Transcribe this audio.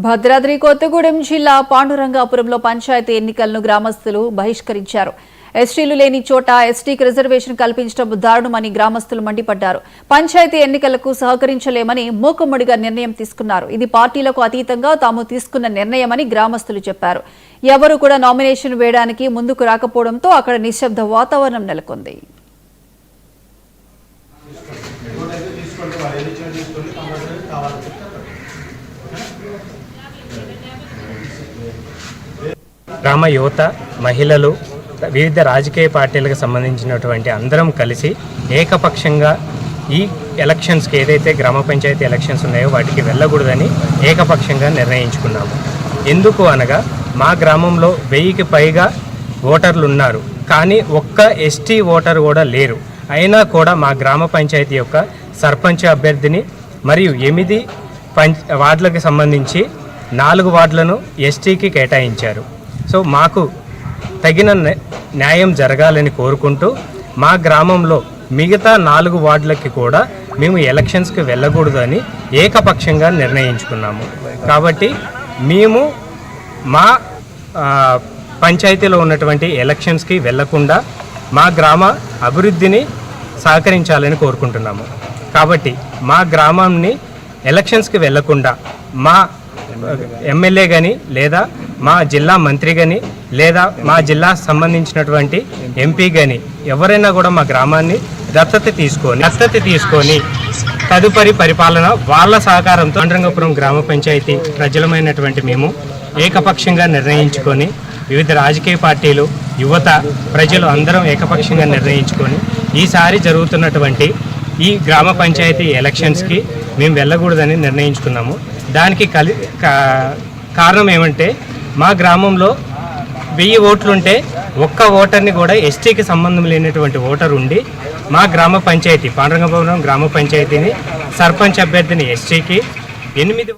భద్రాద్రి కొత్తగూడెం జిల్లా పాండురంగాపురంలో పంచాయతీ ఎన్నికలను గ్రామస్తులు బహిష్కరించారు. ఎస్టీలు లేని చోట ఎస్టీకి రిజర్వేషన్ కల్పించడం దారుణమని గ్రామస్తులు మండిపడ్డారు. పంచాయతీ ఎన్నికలకు సహకరించలేమని మూకుమ్మడిగా నిర్ణయం తీసుకున్నారు. ఇది పార్టీలకు అతీతంగా తాము తీసుకున్న నిర్ణయమని గ్రామస్తులు చెప్పారు. ఎవరు కూడా నామినేషన్ వేయడానికి ముందుకు రాకపోవడంతో అక్కడ నిశ్శబ్ద వాతావరణం నెలకొంది. గ్రామ యువత, మహిళలు, వివిధ రాజకీయ పార్టీలకు సంబంధించినటువంటి అందరం కలిసి ఏకపక్షంగా ఈ ఎలక్షన్స్కి ఏదైతే గ్రామ పంచాయతీ ఎలక్షన్స్ ఉన్నాయో వాటికి వెళ్ళకూడదని ఏకపక్షంగా నిర్ణయించుకున్నాము. ఎందుకు అనగా మా గ్రామంలో 1000కి పైగా ఓటర్లు ఉన్నారు, కానీ ఒక్క ఎస్టీ ఓటర్ కూడా లేరు. అయినా కూడా మా గ్రామ పంచాయతీ యొక్క సర్పంచ్ అభ్యర్థిని మరియు 8 వార్డులకు సంబంధించి 4 వార్డులను ఎస్టీకి కేటాయించారు. సో మాకు తగిన న్యాయం జరగాలని కోరుకుంటూ మా గ్రామంలో మిగతా 4 వార్డులకి కూడా మేము ఎలక్షన్స్కి వెళ్ళకూడదని ఏకపక్షంగా నిర్ణయించుకున్నాము. కాబట్టి మేము మా పంచాయతీలో ఉన్నటువంటి ఎలక్షన్స్కి వెళ్లకుండా మా గ్రామ అభివృద్ధిని సహకరించాలని కోరుకుంటున్నాము. కాబట్టి మా గ్రామాన్ని ఎలక్షన్స్కి వెళ్లకుండా మా ఎమ్మెల్యే కానీ లేదా మా జిల్లా మంత్రి కానీ లేదా మా జిల్లా సంబంధించినటువంటి ఎంపీ కానీ ఎవరైనా కూడా మా గ్రామాన్ని దత్తత తీసుకొని తదుపరి పరిపాలన వాళ్ళ సహకారంతో పాండురంగాపురం గ్రామ పంచాయతీ ప్రజలమైనటువంటి మేము ఏకపక్షంగా నిర్ణయించుకొని వివిధ రాజకీయ పార్టీలు, యువత, ప్రజలు అందరం ఏకపక్షంగా నిర్ణయించుకొని ఈసారి జరుగుతున్నటువంటి ఈ గ్రామ పంచాయతీ ఎలక్షన్స్కి మేము వెళ్ళకూడదని నిర్ణయించుకున్నాము. దానికి కారణం ఏమంటే మా గ్రామంలో 1000 ఓట్లుంటే ఒక్క ఓటర్ని కూడా ఎస్టీకి సంబంధం లేనటువంటి ఓటర్ ఉండి మా గ్రామ పంచాయతీ పాండురంగాపురం గ్రామ పంచాయతీని సర్పంచ్ అభ్యర్థిని ఎస్టీకి 8